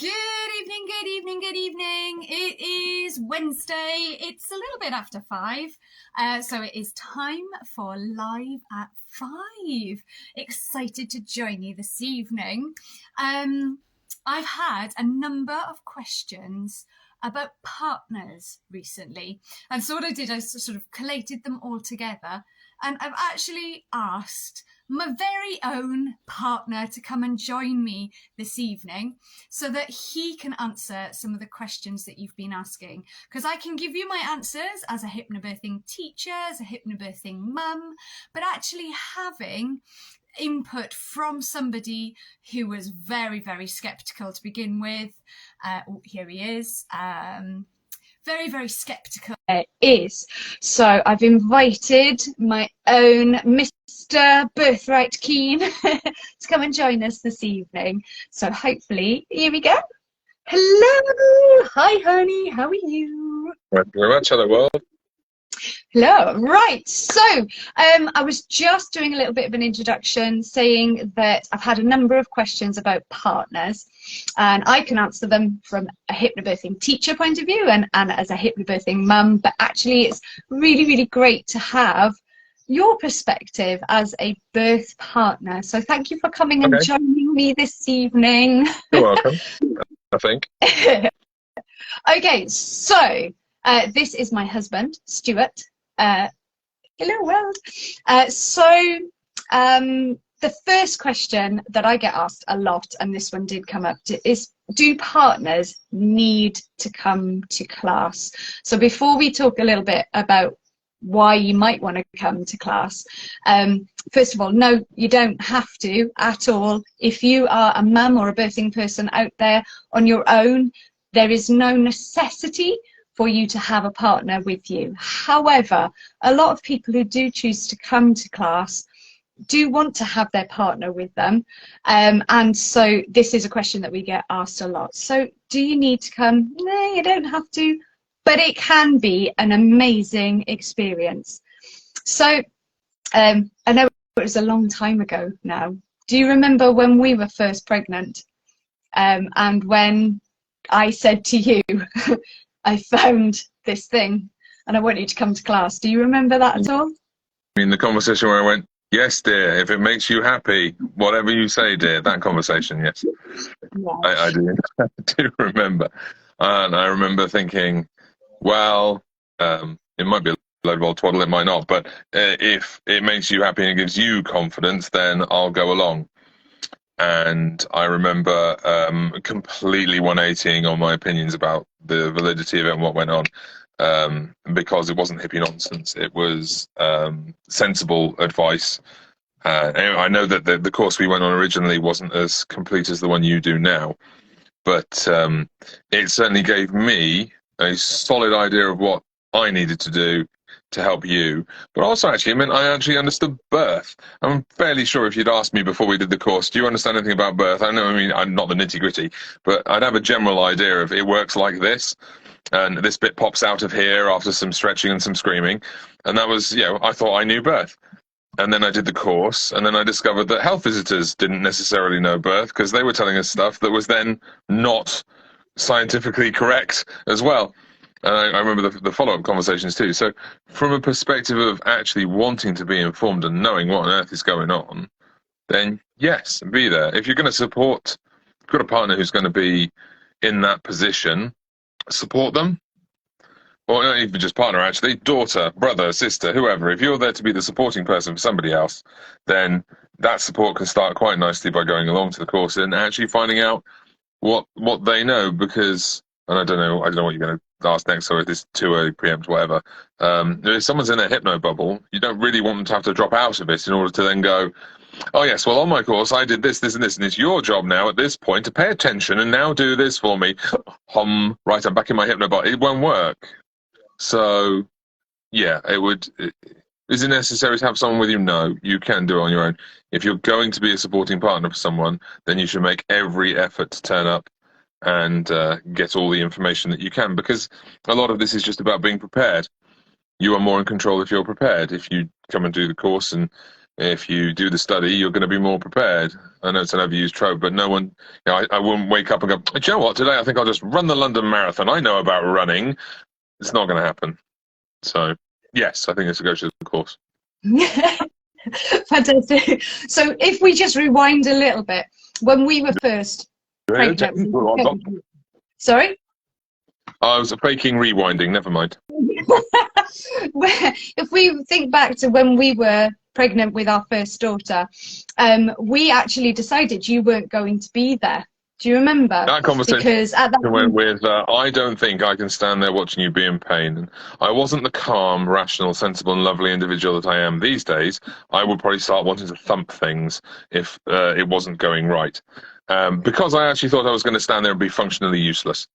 Good evening, good evening, good evening. It is Wednesday. It's a little bit after 5. So it is time for Live at 5. Excited to join you this evening. I've had a number of questions about partners recently. And so what I did, I sort of collated them all together. And I've actually asked my very own partner to come and join me this evening so that he can answer some of the questions that you've been asking. Because I can give you my answers as a hypnobirthing teacher, as a hypnobirthing mum, but actually having input from somebody who was very, very skeptical to begin with. Here he is. Very, very skeptical. Is. So I've invited my own Mr. Birthright Keen to come and join us this evening. So hopefully, here we go. Hello. Hi, honey. How are you? Thank you very much. Hello, world. Hello. Right. So I was just doing a little bit of an introduction saying that I've had a number of questions about partners and I can answer them from a hypnobirthing teacher point of view and as a hypnobirthing mum, but actually it's really, really great to have your perspective as a birth partner. So thank you for coming and joining me this evening. You're welcome, I think. Okay, so this is my husband, Stuart. Hello, world. The first question that I get asked a lot, and this one did come up, is do partners need to come to class? So before we talk a little bit about why you might want to come to class, first of all, no, you don't have to at all. If you are a mum or a birthing person out there on your own, there is no necessity for you to have a partner with you. However, a lot of people who do choose to come to class do want to have their partner with them. And so this is a question that we get asked a lot. So do you need to come? No, you don't have to, but it can be an amazing experience. So I know it was a long time ago now. Do you remember when we were first pregnant? And when I said to you, I found this thing and I want you to come to class. Do you remember that at all? I mean, the conversation where I went, yes, dear, if it makes you happy, whatever you say, dear, that conversation, yes. I do, I do remember. And I remember thinking, well, it might be a load of old twaddle, it might not, but if it makes you happy and gives you confidence, then I'll go along. And I remember completely 180ing on my opinions about the validity of it and what went on, because it wasn't hippie nonsense. It was sensible advice. Anyway, I know that the course we went on originally wasn't as complete as the one you do now, but it certainly gave me a solid idea of what I needed to do to help you, but also actually, I mean, I actually understood birth. I'm fairly sure if you'd asked me before we did the course, do you understand anything about birth? I know, I mean, I'm not the nitty gritty, but I'd have a general idea of it works like this, and this bit pops out of here after some stretching and some screaming, and that was, you know, I thought I knew birth. And then I did the course, and then I discovered that health visitors didn't necessarily know birth because they were telling us stuff that was then not scientifically correct as well. And I remember the follow-up conversations too. So from a perspective of actually wanting to be informed and knowing what on earth is going on, then yes, be there. If you're going to support, you've got a partner who's going to be in that position, support them. Or not even just partner, actually, daughter, brother, sister, whoever. If you're there to be the supporting person for somebody else, then that support can start quite nicely by going along to the course and actually finding out what they know, because, and I don't know what you're going to ask next, or if this too early, preempt, whatever. If someone's in a hypno bubble, you don't really want them to have to drop out of it in order to then go, oh yes, well on my course I did this, this and this, and it's your job now at this point to pay attention and now do this for me. Right, I'm back in my hypno bubble. It won't work. So yeah, is it necessary to have someone with you? No, you can do it on your own. If you're going to be a supporting partner for someone, then you should make every effort to turn up and get all the information that you can, because a lot of this is just about being prepared. You are more in control if you're prepared. If you come and do the course and if you do the study, you're going to be more prepared. I know it's an overused trope, but no one, I wouldn't wake up and go, do you know what, today I think I'll just run the London Marathon. I know about running. It's not going to happen. So, yes, I think it's a go to the course. Fantastic. So if we just rewind a little bit, when we were first pregnant, sorry? I was faking rewinding, never mind. If we think back to when we were pregnant with our first daughter, we actually decided you weren't going to be there. Do you remember? That conversation because at that went with, I don't think I can stand there watching you be in pain. And I wasn't the calm, rational, sensible and lovely individual that I am these days. I would probably start wanting to thump things if it wasn't going right. Because I actually thought I was going to stand there and be functionally useless.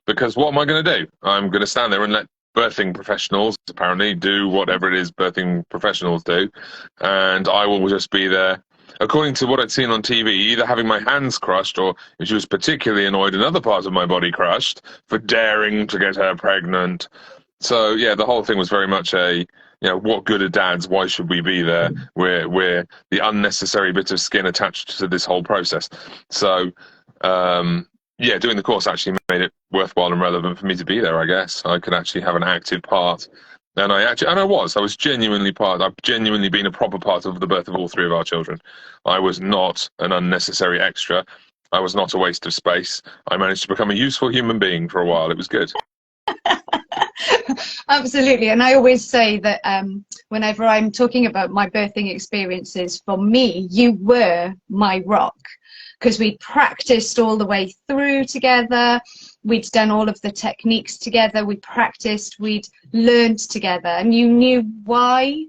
Because what am I going to do? I'm going to stand there and let birthing professionals apparently do whatever it is birthing professionals do. And I will just be there, according to what I'd seen on TV, either having my hands crushed or, if she was particularly annoyed, another part of my body crushed for daring to get her pregnant. So, yeah, the whole thing was very much a, what good are dads? Why should we be there? We're the unnecessary bit of skin attached to this whole process. So, yeah, doing the course actually made it worthwhile and relevant for me to be there, I guess. I could actually have an active part. And I was genuinely part. I've genuinely been a proper part of the birth of all three of our children. I was not an unnecessary extra. I was not a waste of space. I managed to become a useful human being for a while. It was good. Absolutely. And I always say that whenever I'm talking about my birthing experiences, for me, you were my rock. Because we'd practiced all the way through together, we'd done all of the techniques together, we practiced, we'd learned together, and you knew why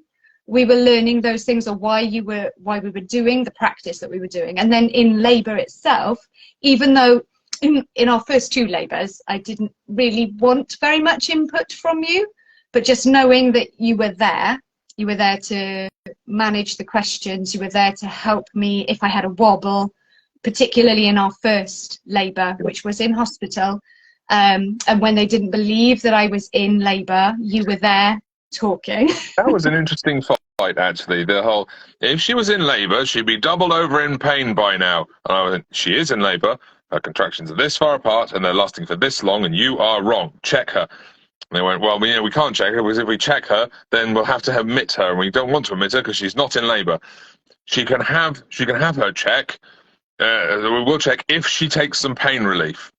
we were learning those things, or why we were doing the practice that we were doing. And then in labour itself, even though in our first two labours, I didn't really want very much input from you, but just knowing that you were there to manage the questions, you were there to help me if I had a wobble, particularly in our first labour, which was in hospital. And when they didn't believe that I was in labour, you were there talking. That was an interesting fight, actually. The whole, if she was in labour, she'd be doubled over in pain by now. And I went, she is in labour, her contractions are this far apart, and they're lasting for this long, and you are wrong. Check her. And they went, well, we can't check her, because if we check her, then we'll have to admit her, and we don't want to admit her because she's not in labour. She can have her check. We'll check if she takes some pain relief.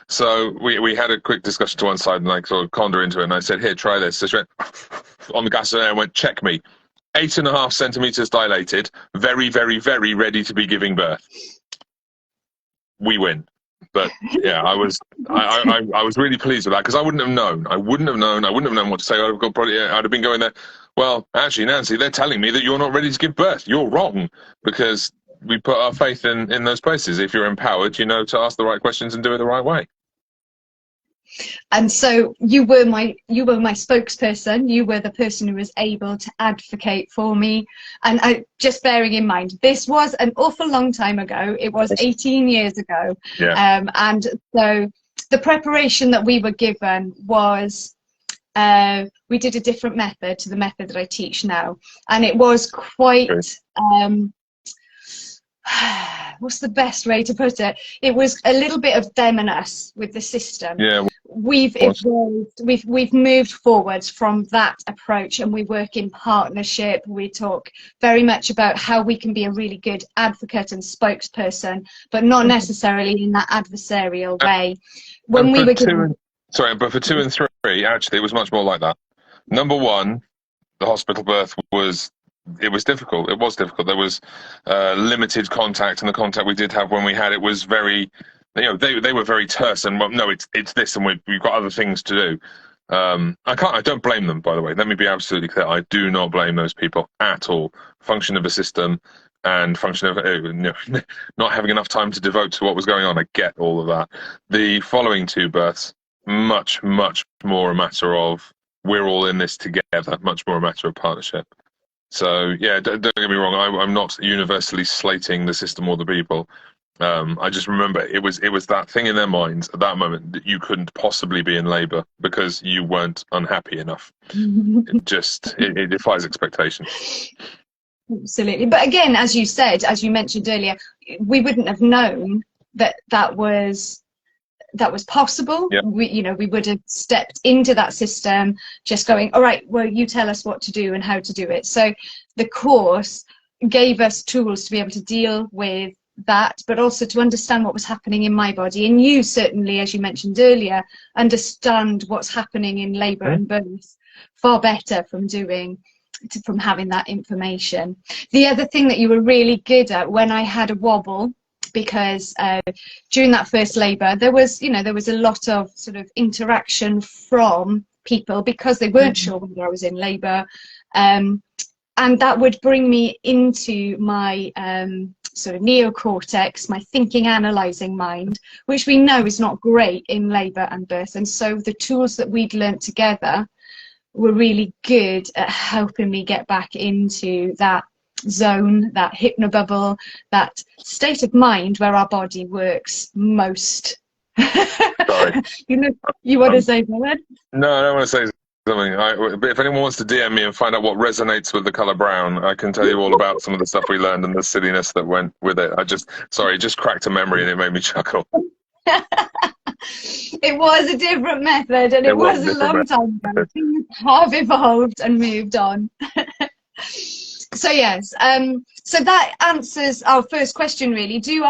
So we had a quick discussion to one side, and I sort of conned her into it, and I said, here, try this. So she went on the gas and went, check me. 8.5 centimetres dilated, very, very, very ready to be giving birth. We win. But yeah, I was really pleased with that, because I wouldn't have known. I wouldn't have known what to say. I'd have been going there, well, actually, Nancy, they're telling me that you're not ready to give birth. You're wrong, because we put our faith in those places. If you're empowered, to ask the right questions and do it the right way. And so you were my spokesperson. You were the person who was able to advocate for me. And just bearing in mind, this was an awful long time ago. It was 18 years ago. Yeah. And so the preparation that we were given was, we did a different method to the method that I teach now. And it was quite, what's the best way to put it? It was a little bit of them and us with the system. Yeah. We've evolved, we've moved forwards from that approach, and we work in partnership. We talk very much about how we can be a really good advocate and spokesperson, but not necessarily in that adversarial way. When we were but for 2 and 3, actually, it was much more like that. Number 1, the hospital birth was difficult. It was difficult. There was limited contact, and the contact we did have when we had it was very, they were very terse, and well, no, it's this, and we've got other things to do. I don't blame them, by the way. Let me be absolutely clear. I do not blame those people at all. Function of a system and function of not having enough time to devote to what was going on. I get all of that. The following 2 births, much, much more a matter of we're all in this together, much more a matter of partnership. So yeah, don't get me wrong. I'm not universally slating the system or the people. I just remember it was that thing in their minds at that moment that you couldn't possibly be in labour because you weren't unhappy enough. It defies expectation. Absolutely. But again, as you said, as you mentioned earlier, we wouldn't have known that that was possible. Yeah. We would have stepped into that system just going, all right, well, you tell us what to do and how to do it. So the course gave us tools to be able to deal with that, but also to understand what was happening in my body. And you certainly, as you mentioned earlier, understand what's happening in labour and birth far better from having that information. The other thing that you were really good at when I had a wobble, because during that first labour, there was a lot of sort of interaction from people because they weren't sure whether I was in labour, and that would bring me into my sort of neocortex, my thinking, analysing mind, which we know is not great in labour and birth. And so the tools that we'd learnt together were really good at helping me get back into that zone, that hypnobubble, that state of mind where our body works most. Sorry. You want to say something? No, I don't want to say something. But if anyone wants to DM me and find out what resonates with the colour brown, I can tell you all about some of the stuff we learned and the silliness that went with it. It just cracked a memory and it made me chuckle. It was a different method, and it was a long time ago. Things have evolved and moved on. So yes, so that answers our first question really. Do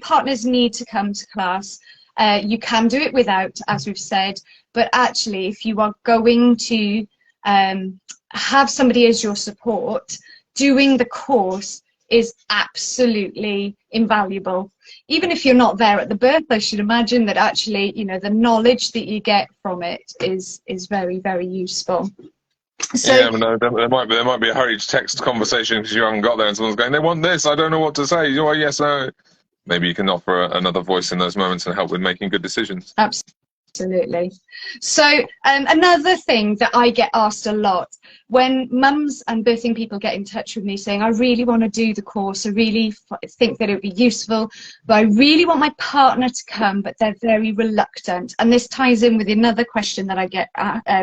partners need to come to class? You can do it without, as we've said, but actually if you are going to have somebody as your support, doing the course is absolutely invaluable. Even if you're not there at the birth, I should imagine that actually, the knowledge that you get from it is very, very useful. So, yeah, no, there might be a hurried text conversation because you haven't got there and someone's going, they want this, I don't know what to say. Oh, yes, no. Maybe you can offer another voice in those moments and help with making good decisions. Absolutely. So another thing that I get asked a lot when mums and birthing people get in touch with me saying, I really want to do the course, I really think that it would be useful, but I really want my partner to come, but they're very reluctant. And this ties in with another question that I get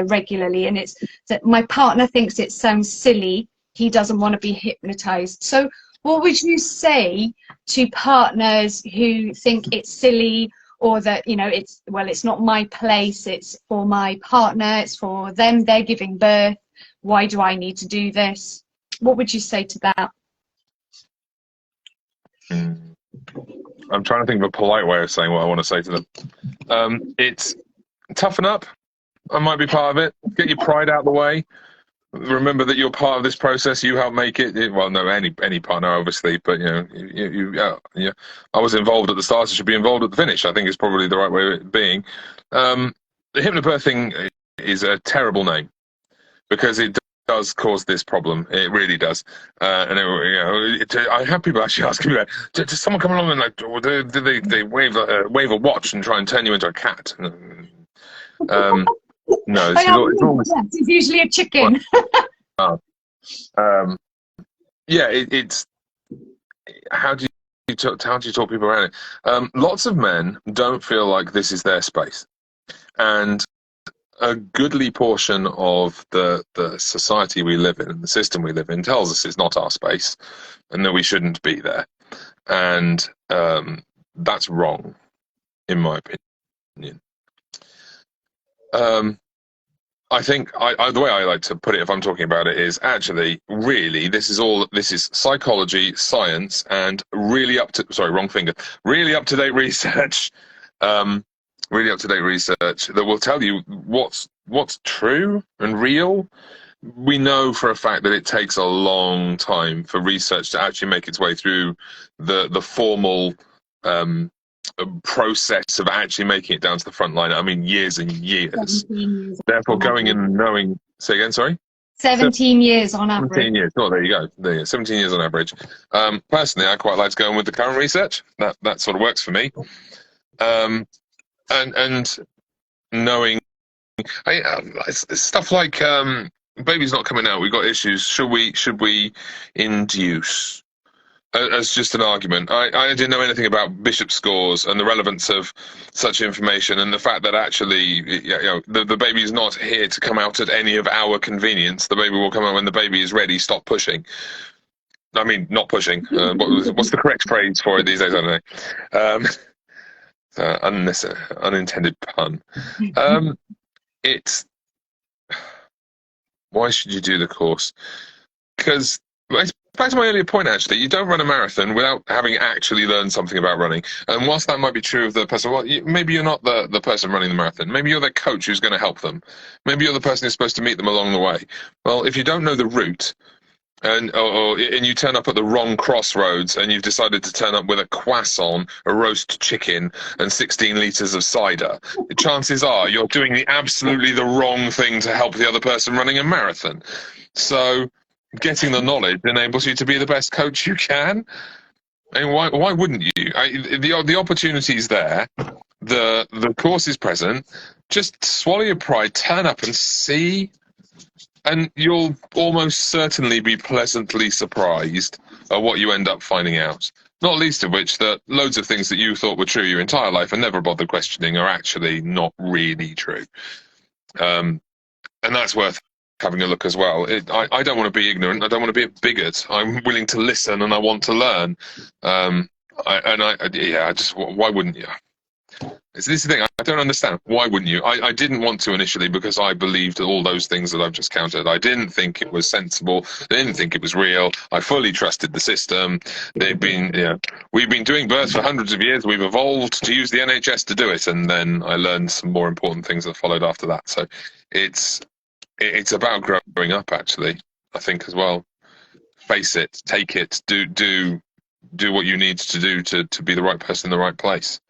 regularly, and it's that my partner thinks it sounds silly, he doesn't want to be hypnotized. So what would you say to partners who think it's silly, or that it's not my place, it's for my partner, it's for them, they're giving birth, why do I need to do this? What would you say to that? I'm trying to think of a polite way of saying what I want to say to them. It's toughen up. I might be part of it. Get your pride out of the way. Remember that you're part of this process. You help make it. Well, no, any partner, obviously, but I was involved at the start. I should be involved at the finish. I think is probably the right way of it being. The hypnobirthing is a terrible name because it does cause this problem. It really does. And I have people actually asking me, does someone come along and do they wave a watch and try and turn you into a cat? No, it's usually a chicken. It's how do you talk people around it? Lots of men don't feel like this is their space, and a goodly portion of the society we live in and the system we live in tells us it's not our space and that we shouldn't be there, and that's wrong, in my opinion. I think the way I like to put it, if I'm talking about it, is actually really this is psychology, science, and really really up to date research, really up to date research that will tell you what's true and real. We know for a fact that it takes a long time for research to actually make its way through the formal process of actually making it down to the front line. I mean, years and years. Therefore, going in and knowing. Say again, sorry. 17 years on average. 17 years. Oh, there you go. 17 years on average. Personally, I quite like to go in with the current research. That sort of works for me. And knowing stuff like baby's not coming out. We've got issues. Should we induce? As just an argument. I didn't know anything about Bishop scores and the relevance of such information, and the fact that actually the baby is not here to come out at any of our convenience. The baby will come out when the baby is ready. Stop pushing. I mean, not pushing. What's the correct phrase for it these days? I don't know. Unintended pun. It's why should you do the course? Because it's back to my earlier point, actually, you don't run a marathon without having actually learned something about running. And whilst that might be true of the person, well, maybe you're not the person running the marathon. Maybe you're their coach who's going to help them. Maybe you're the person who's supposed to meet them along the way. Well, if you don't know the route, and you turn up at the wrong crossroads, and you've decided to turn up with a croissant, a roast chicken, and 16 litres of cider, the chances are you're doing absolutely the wrong thing to help the other person running a marathon. So getting the knowledge enables you to be the best coach you can. And why wouldn't you? The opportunity's there. The course is present. Just swallow your pride, turn up and see. And you'll almost certainly be pleasantly surprised at what you end up finding out. Not least of which that loads of things that you thought were true your entire life and never bothered questioning are actually not really true. And that's worth having a look as well. I don't want to be ignorant. I don't want to be a bigot. I'm willing to listen and I want to learn. Why wouldn't you? This is the thing. I don't understand. Why wouldn't you? I didn't want to initially because I believed all those things that I've just counted. I didn't think it was sensible. I didn't think it was real. I fully trusted the system. We've been doing births for hundreds of years. We've evolved to use the NHS to do it. And then I learned some more important things that followed after that. So it's about growing up, actually, I think, as well. Face it, take it, do what you need to do to be the right person in the right place.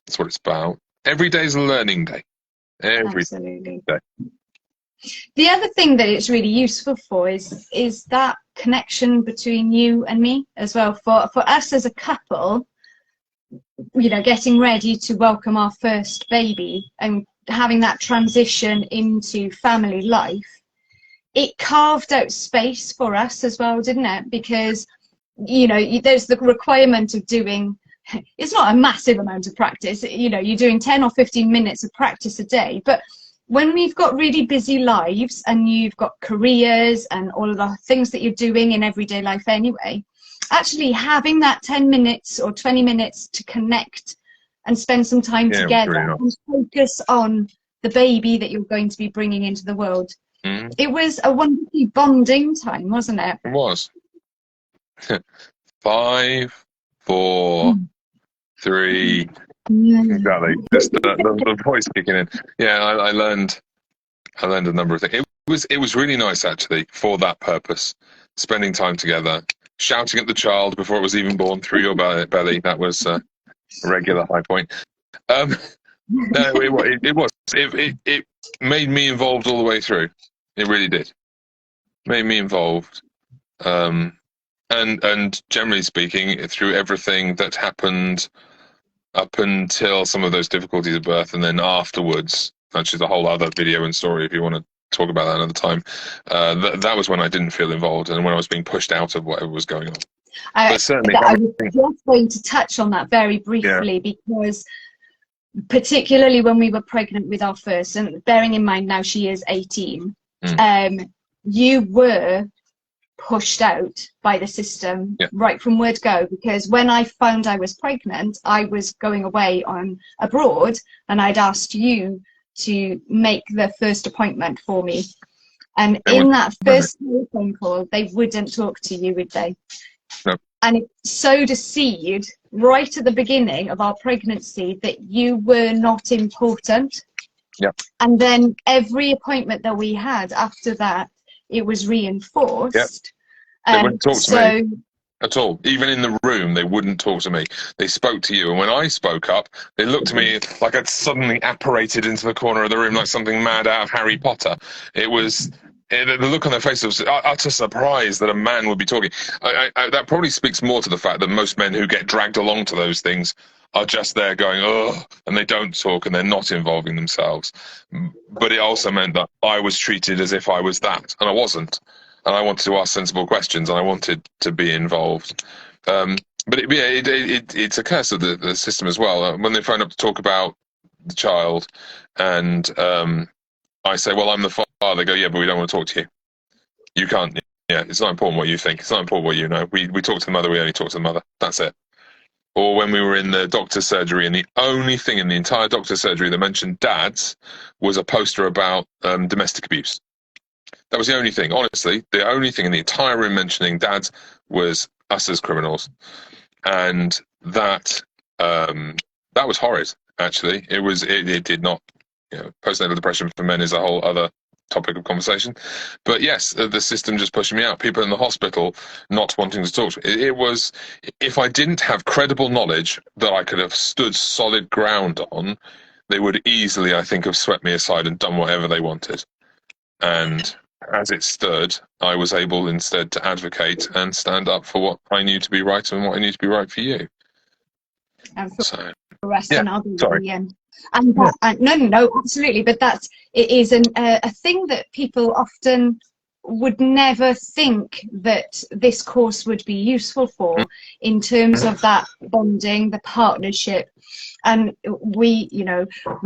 That's what it's about. Every day is a learning day. Absolutely. Day. The other thing that it's really useful for is that connection between you and me as well. For us as a couple, getting ready to welcome our first baby and having that transition into family life, it carved out space for us as well, didn't it? Because, there's the requirement of doing, it's not a massive amount of practice, you're doing 10 or 15 minutes of practice a day. But when we've got really busy lives and you've got careers and all of the things that you're doing in everyday life anyway, actually having that 10 minutes or 20 minutes to connect and spend some time together and focus on the baby that you're going to be bringing into the world. Mm. It was a wonderfully bonding time, wasn't it? It was. 5, 4, 3. Exactly. Just the voice kicking in. Yeah, I learned a number of things. It was really nice, actually, for that purpose. Spending time together, shouting at the child before it was even born through your belly. That was a regular high point. No, it made me involved all the way through. It really did. Made me involved. And generally speaking, through everything that happened up until some of those difficulties of birth, and then afterwards, which is a whole other video and story if you want to talk about that another time, that was when I didn't feel involved and when I was being pushed out of whatever was going on. But certainly, I was just going to touch on that very briefly, because particularly when we were pregnant with our first, and bearing in mind now she is 18, you were pushed out by the system right from word go, because when I found I was pregnant, I was going away abroad and I'd asked you to make the first appointment for me, and in that first phone call they wouldn't talk to you, would they? No. And it sowed a seed right at the beginning of our pregnancy that you were not important. And then every appointment that we had after that, it was reinforced. They wouldn't talk to me at all. Even in the room, they wouldn't talk to me. They spoke to you. And when I spoke up, they looked at me like I'd suddenly apparated into the corner of the room like something mad out of Harry Potter. It was... the look on their face was utter surprise that a man would be talking. That probably speaks more to the fact that most men who get dragged along to those things are just there going, oh, and they don't talk and they're not involving themselves. But it also meant that I was treated as if I was that, and I wasn't. And I wanted to ask sensible questions, and I wanted to be involved. But it's a curse of the system as well. When they phone up to talk about the child, and I say, well, I'm the father, they go, yeah, but we don't want to talk to you. You can't Yeah, it's not important what you think. It's not important what you know. We talk to the mother. We only talk to the mother. That's it. Or when we were in the doctor's surgery, and the only thing in the entire doctor's surgery that mentioned dads was a poster about domestic abuse. That was the only thing. Honestly, the only thing in the entire room mentioning dads was us as criminals, and that was horrid. Actually, it did not. Postnatal depression for men is a whole other topic of conversation. But yes, the system just pushing me out. People in the hospital not wanting to talk to me. It was, if I didn't have credible knowledge that I could have stood solid ground on, they would easily, I think, have swept me aside and done whatever they wanted. And as it stood, I was able instead to advocate and stand up for what I knew to be right and what I knew to be right for you. And for So, the rest, yeah, and I'll be sorry. the end. And no, absolutely. But it is a thing that people often would never think that this course would be useful for, in terms of that bonding, the partnership. And we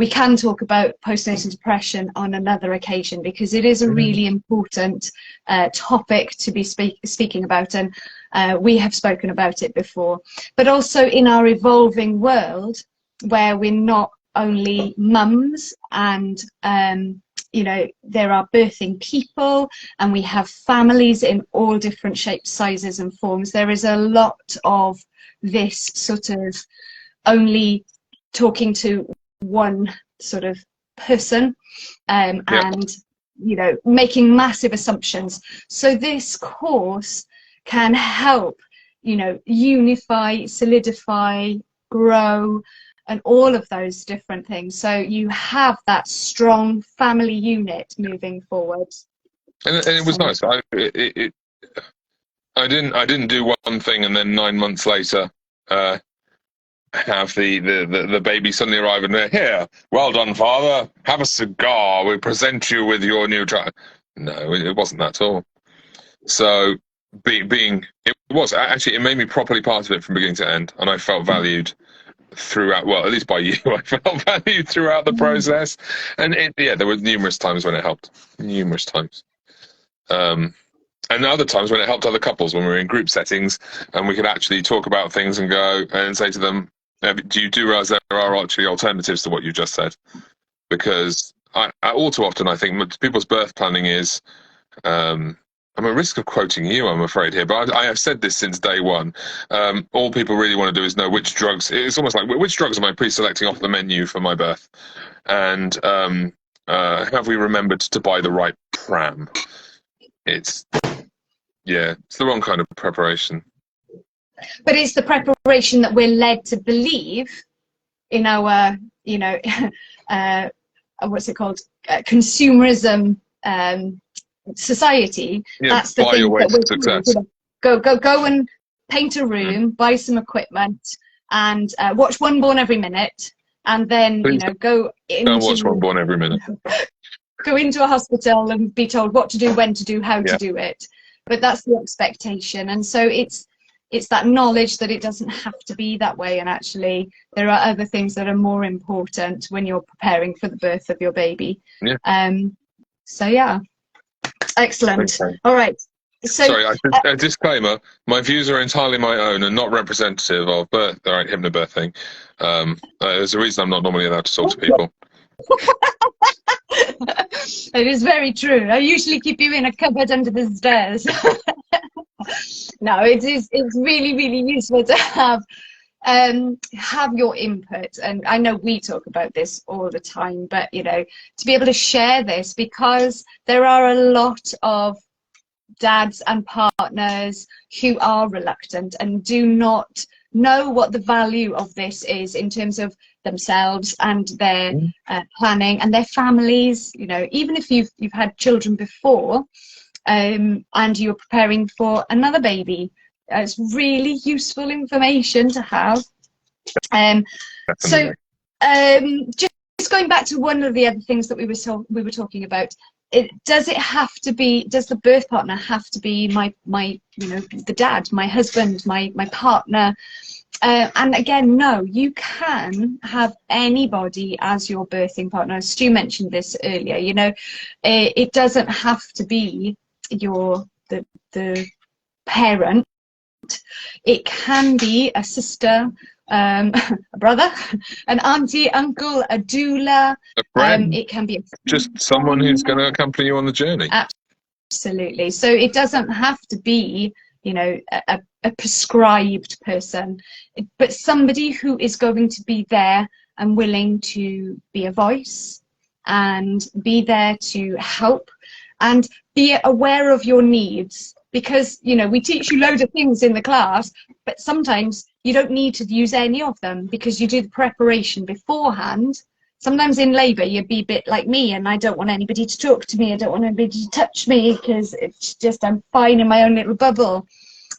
can talk about postnatal depression on another occasion, because it is a really important topic to be speaking about, and we have spoken about it before. But also in our evolving world, where we're not only mums and there are birthing people, and we have families in all different shapes, sizes and forms. There is a lot of this sort of only talking to one sort of person, and making massive assumptions. So this course can help unify, solidify, grow, and all of those different things, so you have that strong family unit moving forward. And it was nice. I didn't do one thing and then 9 months later have the baby suddenly arrive and here, well done, father, have a cigar, we present you with your new child. No, it wasn't that at all. So it made me properly part of it from beginning to end, and I felt valued throughout, well, at least by you. I felt valued throughout the process, and there were numerous times when it helped, and other times when it helped other couples, when we were in group settings and we could actually talk about things and go and say to them, do you realize there are actually alternatives to what you just said? Because all too often I think people's birth planning is, I'm at risk of quoting you, I'm afraid, here, but I have said this since day one. All people really want to do is know which drugs. It's almost like, which drugs am I pre-selecting off the menu for my birth? And have we remembered to buy the right pram? It's the wrong kind of preparation. But it's the preparation that we're led to believe in our, what's it called? Consumerism society. That's the thing that we're go and paint a room, buy some equipment, and watch One Born every minute, and then go into, don't watch One Born every minute. Go into a hospital and be told what to do, when to do, how to do it. But that's the expectation, and so it's that knowledge that it doesn't have to be that way, and actually there are other things that are more important when you're preparing for the birth of your baby. So yeah. Excellent. Okay. All right. So, sorry, a disclaimer. My views are entirely my own and not representative of hypnobirthing. There's a reason I'm not normally allowed to talk to people. It is very true. I usually keep you in a cupboard under the stairs. No, it's really, really useful to have your input, and I know we talk about this all the time, but to be able to share this, because there are a lot of dads and partners who are reluctant and do not know what the value of this is in terms of themselves and their planning and their families. Even if you've had children before, and you're preparing for another baby, it's really useful information to have. So just going back to one of the other things that we were talking about, does the birth partner have to be my the dad, my husband, my partner? And again, no, you can have anybody as your birthing partner. Stu mentioned this earlier. It doesn't have to be the the parent. It can be a sister, a brother, an auntie, uncle, a doula. A friend. It can be just someone who's going to accompany you on the journey. Absolutely. So it doesn't have to be, you know, a prescribed person, but somebody who is going to be there and willing to be a voice and be there to help and be aware of your needs. Because, you know, we teach you loads of things in the class, but sometimes you don't need to use any of them because you do the preparation beforehand. Sometimes in labour, you'd be a bit like me, and I don't want anybody to talk to me. I don't want anybody to touch me because it's just, I'm fine in my own little bubble.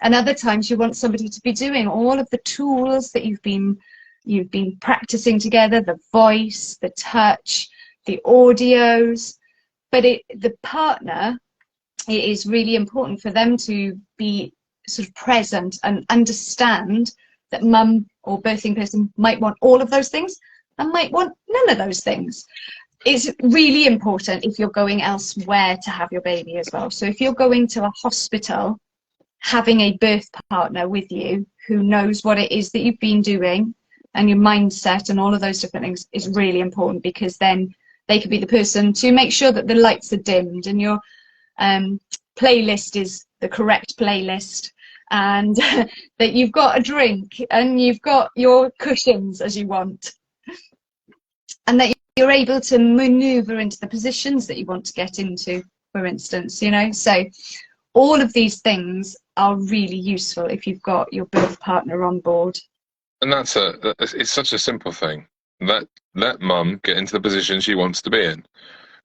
And other times you want somebody to be doing all of the tools that you've been practicing together, the voice, the touch, the audios. But the partner, it is really important for them to be sort of present and understand that mum or birthing person might want all of those things and might want none of those things. It's really important if you're going elsewhere to have your baby as well. So if you're going to a hospital, having a birth partner with you who knows what it is that you've been doing and your mindset and all of those different things is really important, because then they could be the person to make sure that the lights are dimmed and your playlist is the correct playlist, and that you've got a drink and you've got your cushions as you want, and that you're able to maneuver into the positions that you want to get into, for instance, you know. So all of these things are really useful if you've got your birth partner on board. And it's such a simple thing. Let mum get into the position she wants to be in.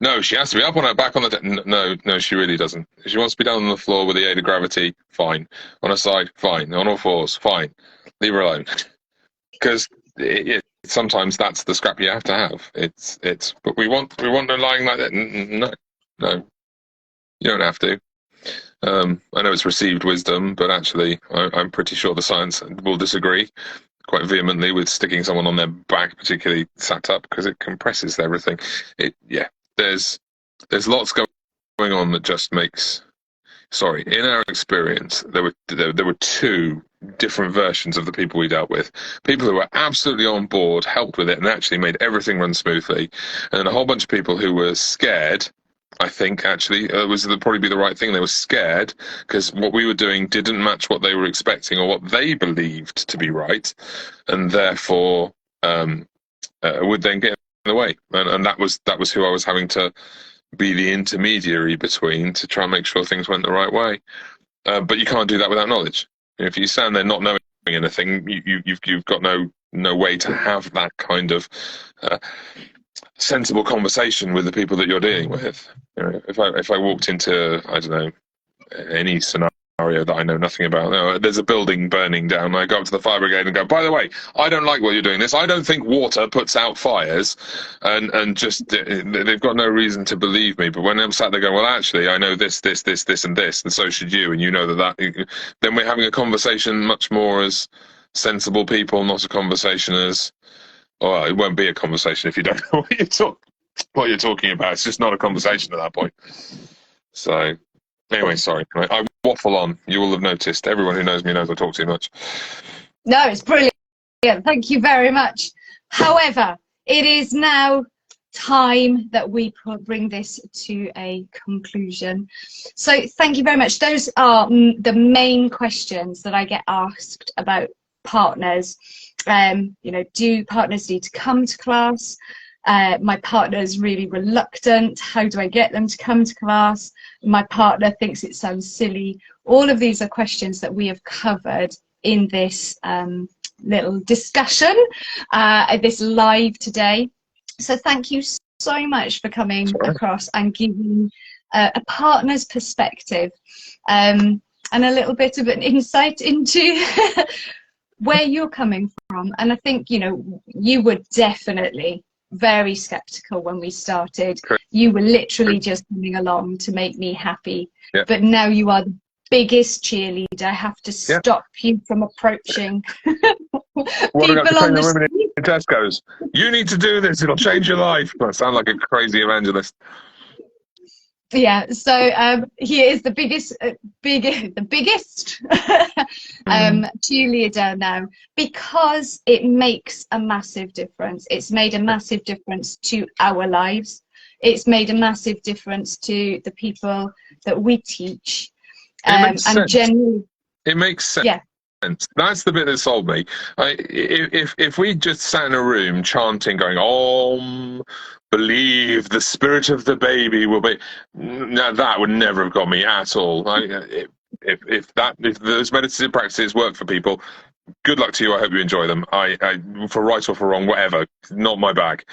No, she has to be up on her back on the no, she really doesn't. If she wants to be down on the floor with the aid of gravity, fine. On her side, fine. On all fours, fine. Leave her alone. Because sometimes that's the scrap you have to have. But we want her lying like that. No, you don't have to. I know it's received wisdom, but actually, I'm pretty sure the science will disagree quite vehemently with sticking someone on their back, particularly sat up, because it compresses everything. There's lots going on that just makes. Sorry, in our experience, there were two different versions of the people we dealt with. People who were absolutely on board, helped with it, and actually made everything run smoothly, and then a whole bunch of people who were scared. I think actually would probably be the right thing. They were scared because what we were doing didn't match what they were expecting or what they believed to be right, and therefore would then get in the way. And that was who I was having to be the intermediary between to try and make sure things went the right way. But you can't do that without knowledge. If you stand there not knowing anything, you've got no way to have that kind of sensible conversation with the people that you're dealing with. You know, if I walked into, I don't know, any scenario that I know nothing about, you know, there's a building burning down, I go up to the fire brigade and go, by the way, I don't like what you're doing this. I don't think water puts out fires, and just they've got no reason to believe me. But when I'm sat there going, well, actually, I know this, and this, and so should you, and you know that, then we're having a conversation much more as sensible people, not a conversation as. Well, it won't be a conversation if you don't know what you're talking about. It's just not a conversation at that point. So, anyway, sorry. I waffle on. You will have noticed. Everyone who knows me knows I talk too much. No, it's brilliant. Thank you very much. However, it is now time that we bring this to a conclusion. So, thank you very much. Those are the main questions that I get asked about partners. You know, do partners need to come to class? My partner's really reluctant. How do I get them to come to class? My partner thinks it sounds silly. All of these are questions that we have covered in this little discussion, this live today. So thank you so much for coming across and giving a partner's perspective and a little bit of an insight into where you're coming from. And I think, you know, you were definitely very skeptical when we started. Correct. You were literally just coming along to make me happy. Yeah. But now you are the biggest cheerleader. I have to stop you from approaching What people on the women street. in Tesco's. You need to do this. It'll change your life. I sound like a crazy evangelist. Yeah, so he is the biggest cheerleader now, because it makes a massive difference. It's made a massive difference to our lives. It's made a massive difference to the people that we teach. It makes And sense. generally, It makes sense. yeah. That's the bit that sold me. If we just sat in a room chanting, going, "Om, believe the spirit of the baby will be," now that would never have got me at all. If those meditative practices work for people, good luck to you. I hope you enjoy them. For right or for wrong, whatever, not my bag.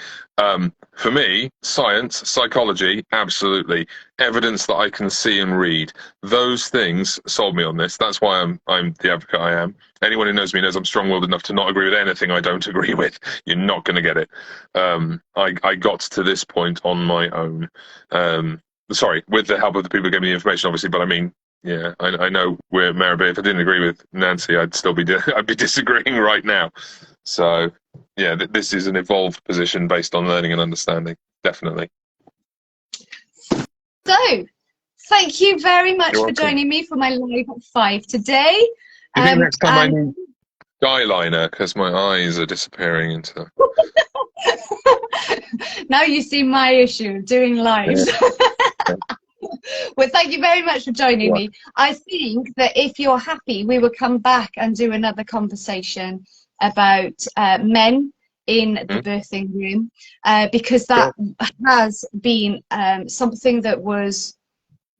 For me, science, psychology, absolutely. Evidence that I can see and read. Those things sold me on this. That's why I'm the advocate I am. Anyone who knows me knows I'm strong-willed enough to not agree with anything I don't agree with. You're not going to get it. I got to this point on my own. Sorry, with the help of the people who gave me the information, obviously, but I mean, yeah, I know we're married, but if I didn't agree with Nancy, I'd still be I'd be disagreeing right now. So, yeah, this is an evolved position based on learning and understanding, definitely. So, thank you very much You're for welcome. joining me for my live at 5 today. Do you think next time I need eyeliner, because my eyes are disappearing into... Now you see my issue, doing lives. Yeah. Well, thank you very much for joining me. I think that if you're happy, we will come back and do another conversation about men in the birthing room, because that has been something that was,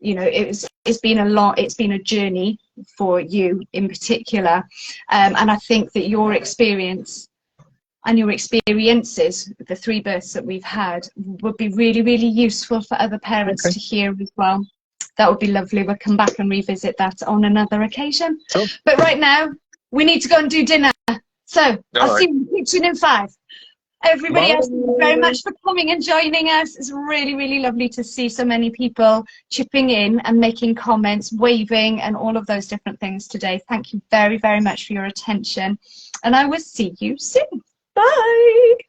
you know, it's been a journey for you in particular, and I think that your experience and your experiences, the 3 births that we've had, would be really, really useful for other parents to hear as well. That would be lovely. We'll come back and revisit that on another occasion. Sure. But right now, we need to go and do dinner. So I'll see you in the kitchen in 5. Everybody else, thank you very much for coming and joining us. It's really, really lovely to see so many people chipping in and making comments, waving, and all of those different things today. Thank you very, very much for your attention. And I will see you soon. Bye.